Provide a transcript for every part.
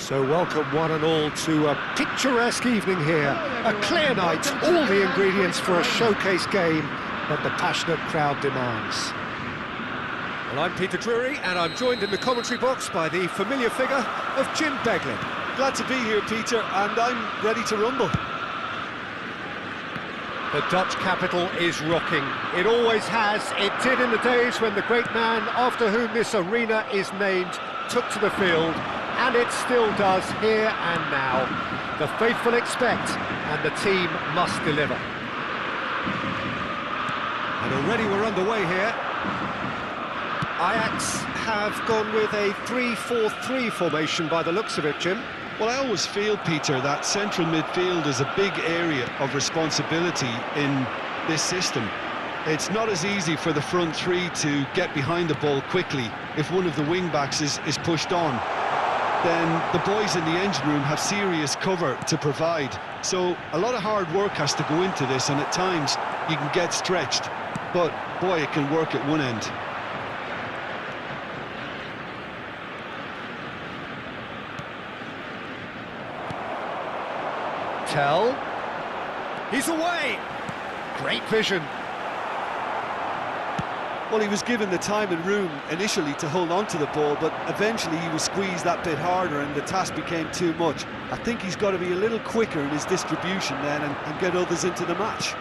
So welcome one and all to a picturesque evening here. A clear night, all the ingredients for a showcase game that the passionate crowd demands. Well, I'm Peter Drury, and I'm joined in the commentary box by the familiar figure of Jim Beglin. Glad to be here, Peter, and I'm ready to rumble. The Dutch capital is rocking. It always has. It did in the days when the great man after whom this arena is named took to the field, and it still does here and now. The faithful expect, and the team must deliver. And already we're underway here. Ajax have gone with a 3-4-3 formation by the looks of it, Jim. Well, I always feel, Peter, that central midfield is a big area of responsibility in this system. It's not as easy for the front three to get behind the ball quickly if one of the wing-backs is pushed on. Then the boys in the engine room have serious cover to provide. So a lot of hard work has to go into this, and at times you can get stretched. But, boy, it can work at one end. Tell. He's away. Great vision. Well, he was given the time and room initially to hold on to the ball, but eventually he was squeezed that bit harder and the task became too much. I think he's got to be a little quicker in his distribution then and get others into the match.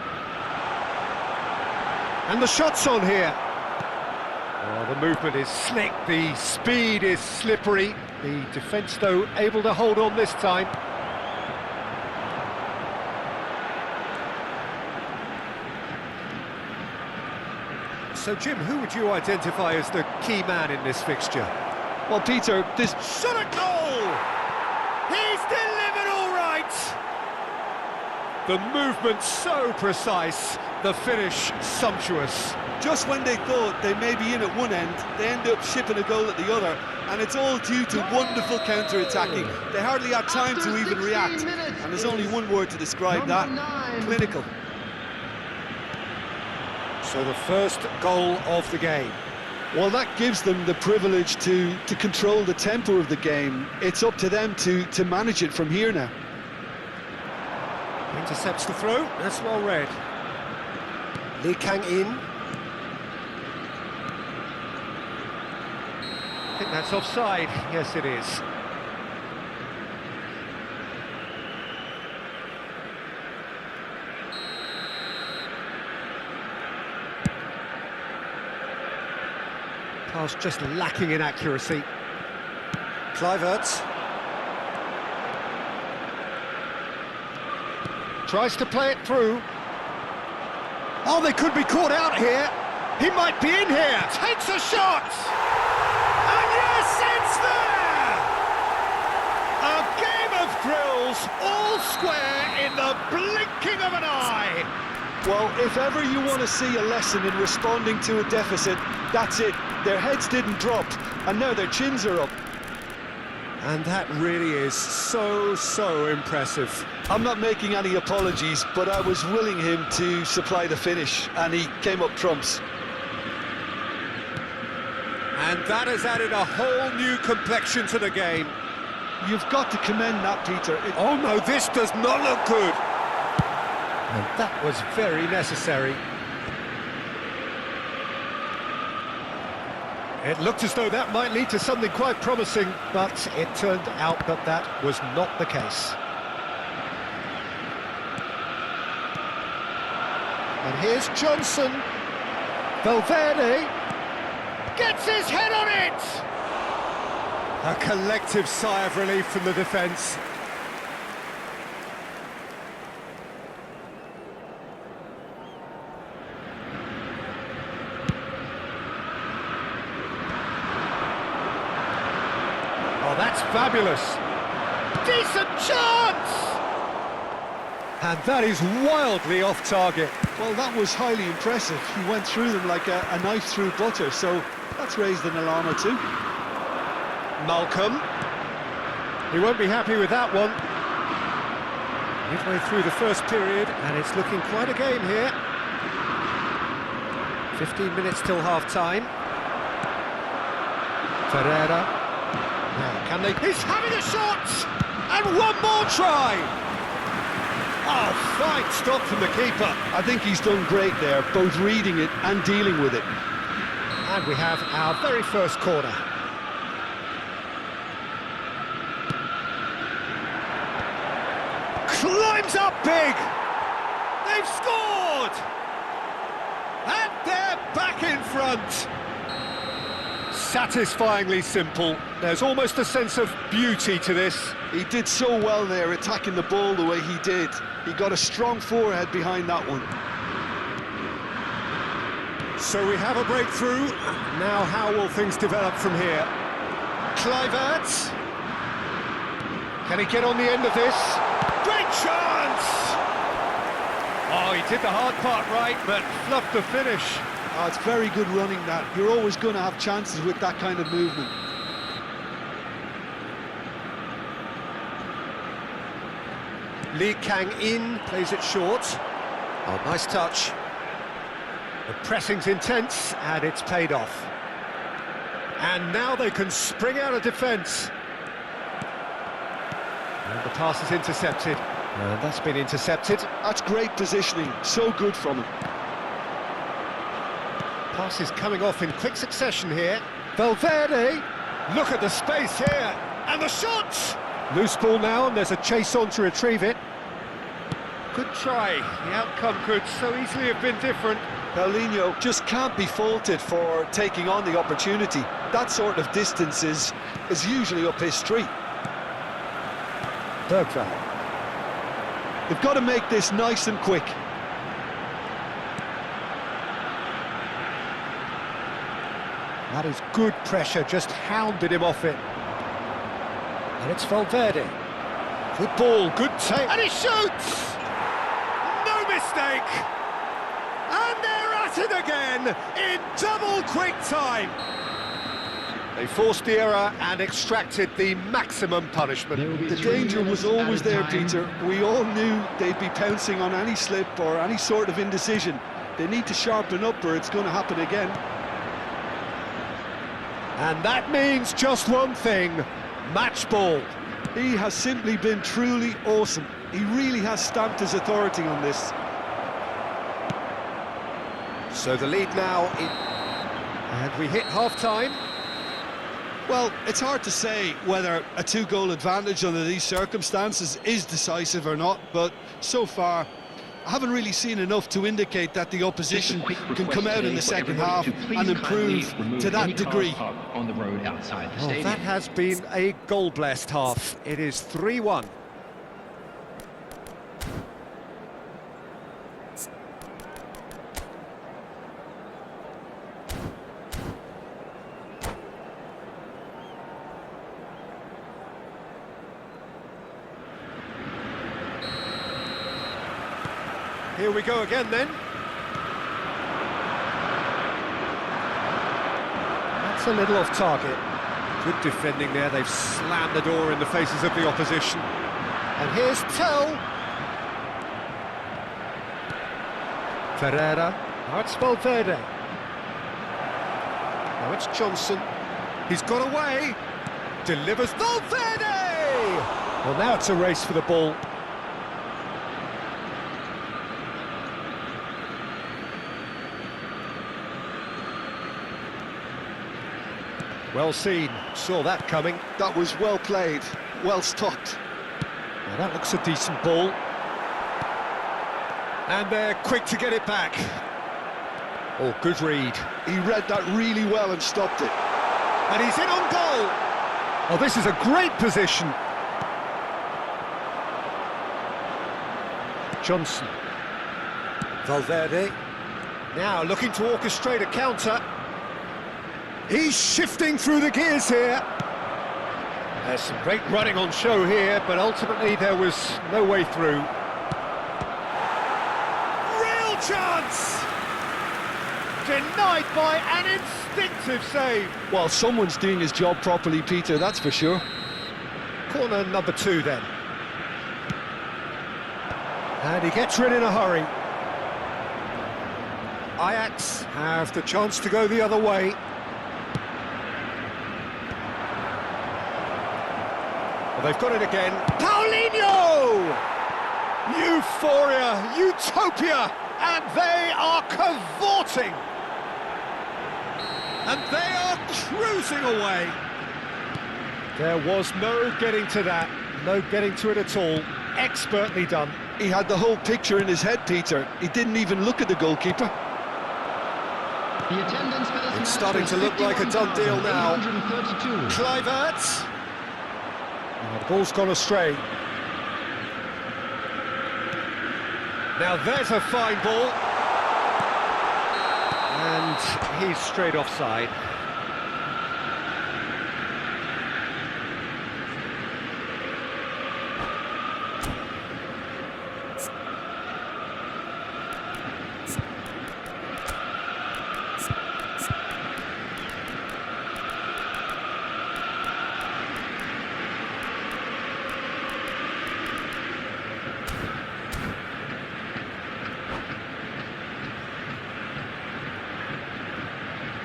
And the shot's on here. Oh, the movement is slick, the speed is slippery. The defence, though, able to hold on this time. So, Jim, who would you identify as the key man in this fixture? Well, Peter, this... Shot at goal! He's delivered all right! The movement so precise, the finish sumptuous. Just when they thought they may be in at one end, they end up shipping a goal at the other, and it's all due to wonderful counter-attacking. They hardly had time to even react, and there's only one word to describe that: clinical. So the first goal of the game. Well, that gives them the privilege to control the tempo of the game. It's up to them to manage it from here now. Intercepts the throw, that's well read. Lee Kang-in. I think that's offside, yes it is. Pass just lacking in accuracy. Kluivert tries to play it through. Oh, they could be caught out here. He might be in here. Takes a shot. And yes, it's there. A game of thrills, all square in the blinking of an eye. Well, if ever you want to see a lesson in responding to a deficit, that's it. Their heads didn't drop, and now their chins are up. And that really is so impressive. I'm not making any apologies, but I was willing him to supply the finish, and he came up trumps. And that has added a whole new complexion to the game. You've got to commend that, Peter. Oh no, this does not look good. And that was very necessary. It looked as though that might lead to something quite promising, but it turned out that that was not the case. And here's Johnson. Valverde gets his head on it! A collective sigh of relief from the defence. Oh, that's fabulous. Decent chance! And that is wildly off target. Well, that was highly impressive. He went through them like a knife through butter, so that's raised an alarm or two. Malcolm. He won't be happy with that one. Midway through the first period, and it's looking quite a game here. 15 minutes till half-time. Ferreira. Now, can they... He's having a shot! And one more try! Oh, fine stop from the keeper. I think he's done great there, both reading it and dealing with it. And we have our very first corner. Climbs up big! They've scored! And they're back in front! Satisfyingly simple. There's almost a sense of beauty to this. He did so well there, attacking the ball the way he did. He got a strong forehead behind that one. So we have a breakthrough. Now how will things develop from here? Kluivert. Can he get on the end of this? Great chance! Oh, he did the hard part right, but fluffed the finish. Oh, it's very good running that. You're always going to have chances with that kind of movement. Lee Kang-in plays it short. Oh, nice touch. The pressing's intense, and it's paid off. And now they can spring out of defence. And the pass is intercepted. And that's been intercepted. That's great positioning. So good from him. Pass is coming off in quick succession here. Valverde, look at the space here, and the shot! Loose ball now, and there's a chase on to retrieve it. Good try, the outcome could so easily have been different. Paulinho just can't be faulted for taking on the opportunity. That sort of distance is usually up his street. Bergwijn. They've got to make this nice and quick. That is good pressure, just hounded him off it. And it's Valverde. Good ball, good take, and he shoots! No mistake! And they're at it again, in double quick time! They forced the error and extracted the maximum punishment. The danger was always there, Peter. We all knew they'd be pouncing on any slip or any sort of indecision. They need to sharpen up or it's going to happen again. And that means just one thing, match ball. He has simply been truly awesome. He really has stamped his authority on this. So the lead now in... And we hit half-time. Well, it's hard to say whether a two-goal advantage under these circumstances is decisive or not, but so far I haven't really seen enough to indicate that the opposition can come out in the second half and improve to that degree. On the road outside the stadium. That has been a goal-blessed half. It is 3-1. Here we go again then. That's a little off target. Good defending there, they've slammed the door in the faces of the opposition. And here's Tell. Ferreira. Now it's Valverde. Now it's Johnson. He's got away. Delivers Valverde! Well, now it's a race for the ball. Well seen, saw that coming. That was well played, well stopped. Now that looks a decent ball. And they're quick to get it back. Oh, good read. He read that really well and stopped it. And he's in on goal. Oh, this is a great position. Johnson. Valverde. Now looking to orchestrate a counter. He's shifting through the gears here. There's some great running on show here, but ultimately there was no way through. Real chance! Denied by an instinctive save. Well, someone's doing his job properly, Peter, that's for sure. Corner number 2 then. And he gets rid in a hurry. Ajax have the chance to go the other way. They've got it again. Paulinho! Euphoria, utopia, and they are cavorting. And they are cruising away. There was no getting to that, no getting to it at all. Expertly done. He had the whole picture in his head, Peter. He didn't even look at the goalkeeper. The attendance for this It's match starting was to look like a done deal now. 51,832. Kluivert. Oh, the ball's gone astray. Now there's a fine ball. And he's straight offside.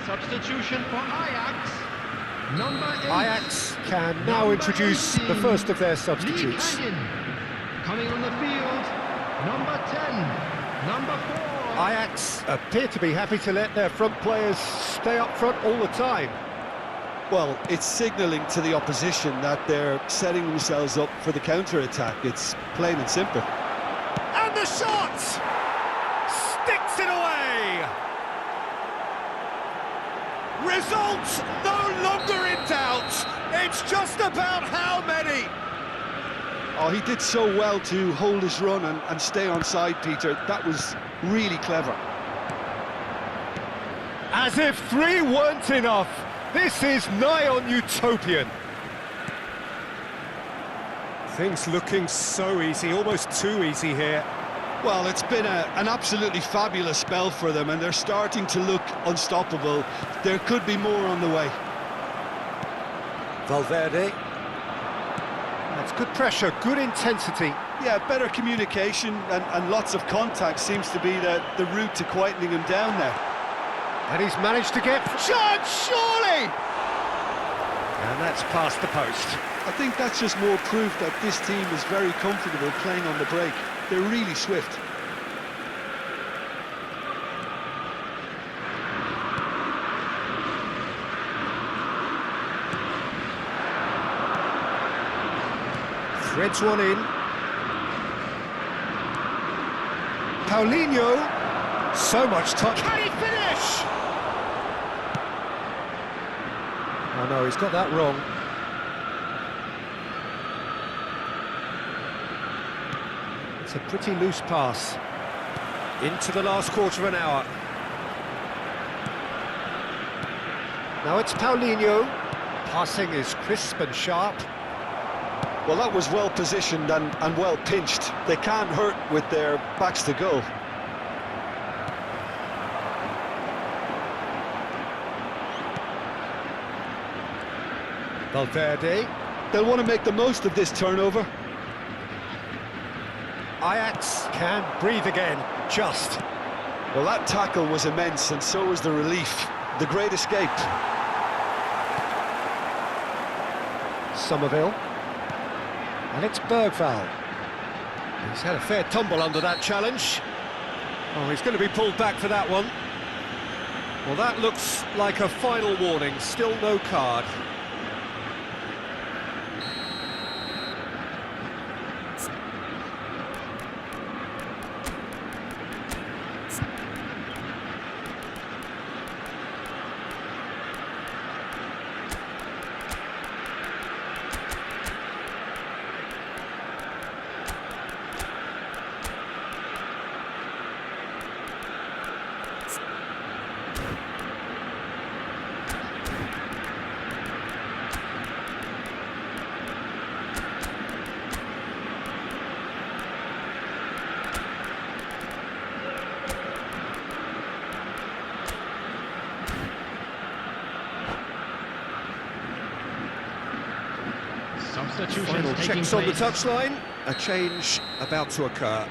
Substitution for Ajax. Number 8. Ajax can now Number introduce 18, the first of their Lee substitutes. Canyon. Coming on the field, number 10, number 4. Ajax appear to be happy to let their front players stay up front all the time. Well, it's signalling to the opposition that they're setting themselves up for the counter-attack. It's plain and simple. And the shot! Sticks it away! Results no longer in doubt. It's just about how many. Oh, he did so well to hold his run and stay on side, Peter. That was really clever. As if 3 weren't enough. This is nigh on utopian. Things looking so easy, almost too easy here. Well, it's been an absolutely fabulous spell for them, and they're starting to look unstoppable. There could be more on the way. Valverde. That's good pressure, good intensity. Yeah, better communication and lots of contact seems to be the route to quietening him down now. And he's managed to get... Shot, surely! And that's past the post. I think that's just more proof that this team is very comfortable playing on the break. They're really swift. Threads one in. Paulinho. So much touch. Can he finish? Oh no, he's got that wrong. It's a pretty loose pass. Into the last quarter of an hour. Now it's Paulinho. Passing is crisp and sharp. Well, that was well positioned and well pinched. They can't hurt with their backs to goal. Valverde. They'll want to make the most of this turnover. Ajax can breathe again, just. Well, that tackle was immense, and so was the relief. The great escape. Somerville. And it's Bergvall. He's had a fair tumble under that challenge. Oh, he's going to be pulled back for that one. Well, that looks like a final warning. Still no card. Substitutions Final taking checks on the place. touchline. A change about to occur.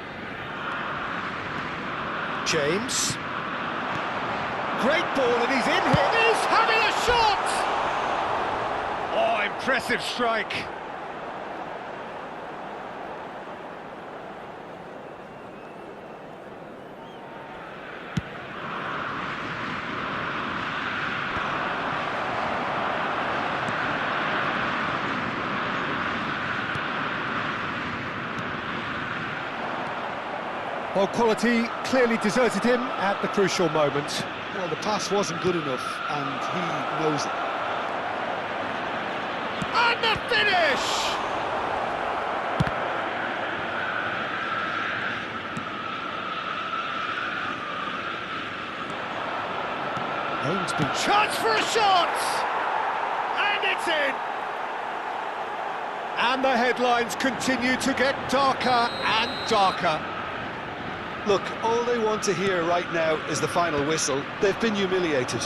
James. Great ball, and he's in here. He's having a shot! Oh, impressive strike. Well, quality clearly deserted him at the crucial moment. Well, the pass wasn't good enough, and he knows it. And the finish! Aims been chance for a shot! And it's in! And the headlines continue to get darker and darker. Look, all they want to hear right now is the final whistle. They've been humiliated.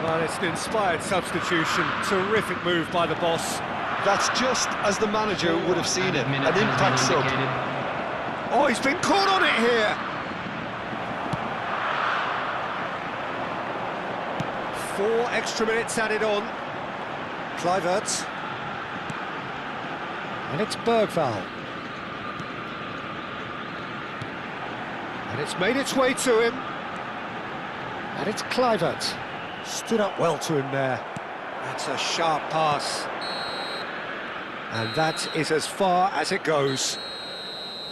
Well, it's an inspired substitution. Terrific move by the boss. That's just as the manager would have seen it, an impact sub. Oh, he's been caught on it here. 4 extra minutes added on. Kluivert. And it's Bergvall. And it's made its way to him. And it's Kluivert. Stood up well to him there. That's a sharp pass. And that is as far as it goes.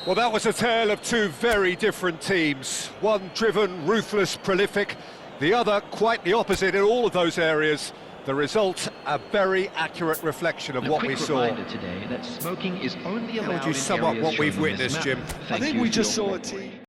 Well, that was a tale of two very different teams. One driven, ruthless, prolific. The other quite the opposite in all of those areas. The result, a very accurate reflection of what we saw. Today that smoking is only allowed How would you sum up what we've witnessed, Jim? I think we just saw a team.